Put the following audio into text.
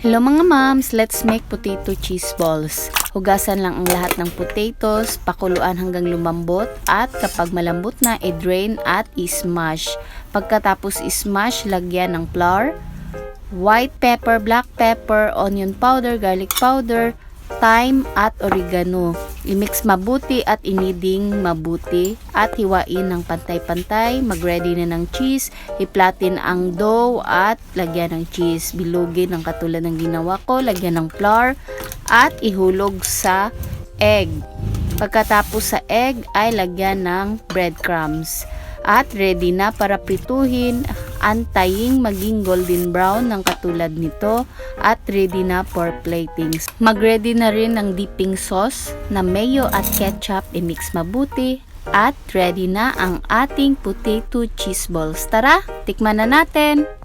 Hello mga moms! Let's make potato cheese balls. Hugasan lang ang lahat ng potatoes, pakuluan hanggang lumambot at kapag malambot na, i-drain at i-smash. Pagkatapos i-smash, lagyan ng flour, white pepper, black pepper, onion powder, garlic powder, thyme at oregano. I-mix mabuti at iniding mabuti at hiwain ng pantay-pantay. Mag-ready na ng cheese. I-flatten ang dough at lagyan ng cheese. Bilugin ng katulad ng ginawa ko. Lagyan ng flour at ihulog sa egg. Pagkatapos sa egg ay lagyan ng breadcrumbs. At ready na para prituhin. Antayin maging golden brown ng katulad nito at ready na for plating. Mag-ready na rin ng dipping sauce na mayo at ketchup, i-mix mabuti at ready na ang ating potato cheese balls. Tara, tikman na natin!